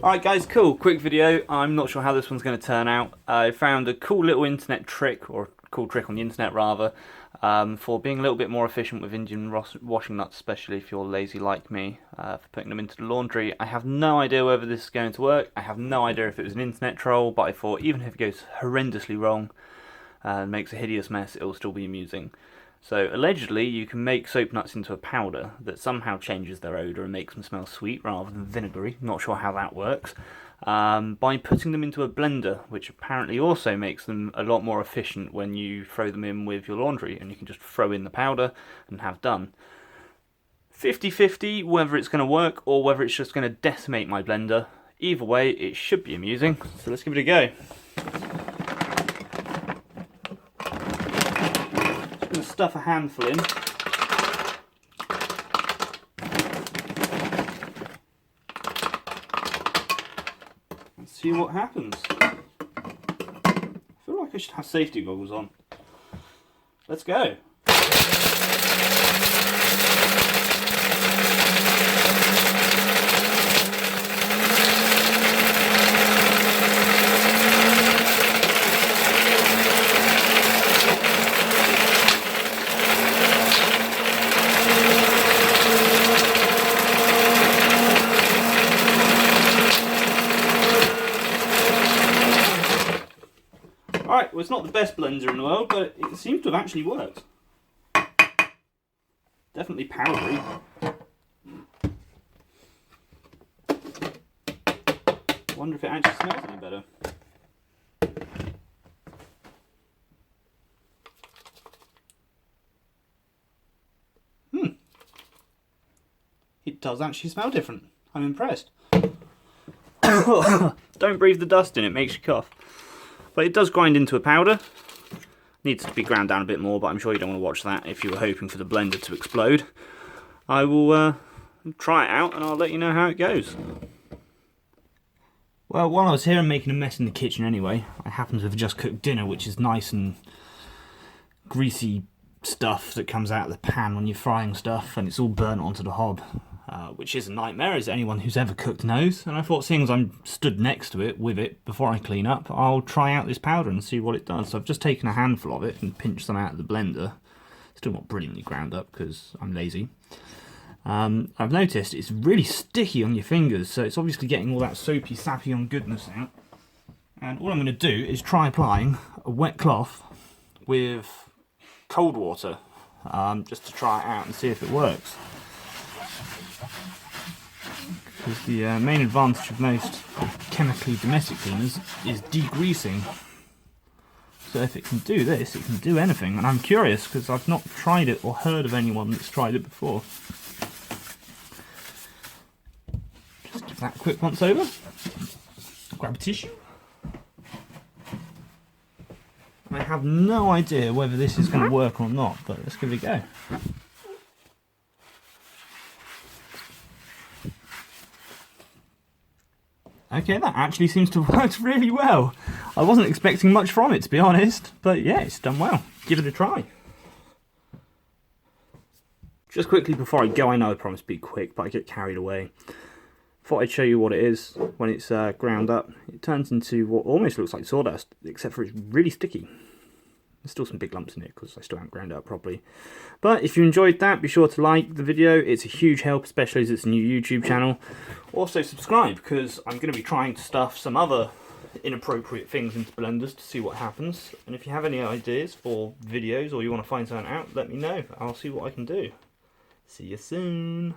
Alright guys, cool, quick video. I'm not sure how this one's going to turn out. I found a cool little internet trick, or a cool trick on the internet rather, for being a little bit more efficient with Indian washing nuts, especially if you're lazy like me, for putting them into the laundry. I have no idea whether this is going to work. I have no idea if it was an internet troll, but I thought even if it goes horrendously wrong and makes a hideous mess, it'll still be amusing. So allegedly you can make soap nuts into a powder that somehow changes their odour and makes them smell sweet rather than vinegary. Not sure how that works. By putting them into a blender, which apparently also makes them a lot more efficient when you throw them in with your laundry, and you can just throw in the powder and have done. 50-50 whether it's going to work or whether it's just going to decimate my blender. Either way, it should be amusing, so let's give it a go. Going to stuff a handful in. And see what happens. I feel like I should have safety goggles on. Let's go. Alright, well it's not the best blender in the world, but it seems to have actually worked. Definitely powdery. Wonder if it actually smells any better. It does actually smell different. I'm impressed. Don't breathe the dust in, it makes you cough. But it does grind into a powder. Needs to be ground down a bit more, but I'm sure you don't want to watch that if you were hoping for the blender to explode. I will try it out and I'll let you know how it goes. Well, while I was here and making a mess in the kitchen anyway, I happen to have just cooked dinner, which is nice and greasy stuff that comes out of the pan when you're frying stuff, and it's all burnt onto the hob. Which is a nightmare, as anyone who's ever cooked knows. And I thought, seeing as I'm stood next to it with it before I clean up, I'll try out this powder and see what it does. So I've just taken a handful of it and pinched some out of the blender. Still not brilliantly ground up because I'm lazy. I've noticed it's really sticky on your fingers, so it's obviously getting all that soapy, sappy on goodness out. And all I'm going to do is try applying a wet cloth with cold water, just to try it out and see if it works. Because the main advantage of most chemically domestic cleaners is degreasing. So if it can do this, it can do anything. And I'm curious because I've not tried it or heard of anyone that's tried it before. Just give that a quick once over. Grab a tissue. I have no idea whether this is going to work or not, but let's give it a go. Okay, that actually seems to have worked really well. I wasn't expecting much from it, to be honest, but yeah, it's done well. Give it a try. Just quickly before I go, I know I promised to be quick, but I get carried away. Thought I'd show you what it is when it's ground up. It turns into what almost looks like sawdust, except for it's really sticky. There's still some big lumps in it because I still haven't ground it up properly. But if you enjoyed that, be sure to like the video. It's a huge help, especially as it's a new YouTube channel. Also subscribe, because I'm going to be trying to stuff some other inappropriate things into blenders to see what happens. And if you have any ideas for videos or you want to find something out, let me know. I'll see what I can do. See you soon.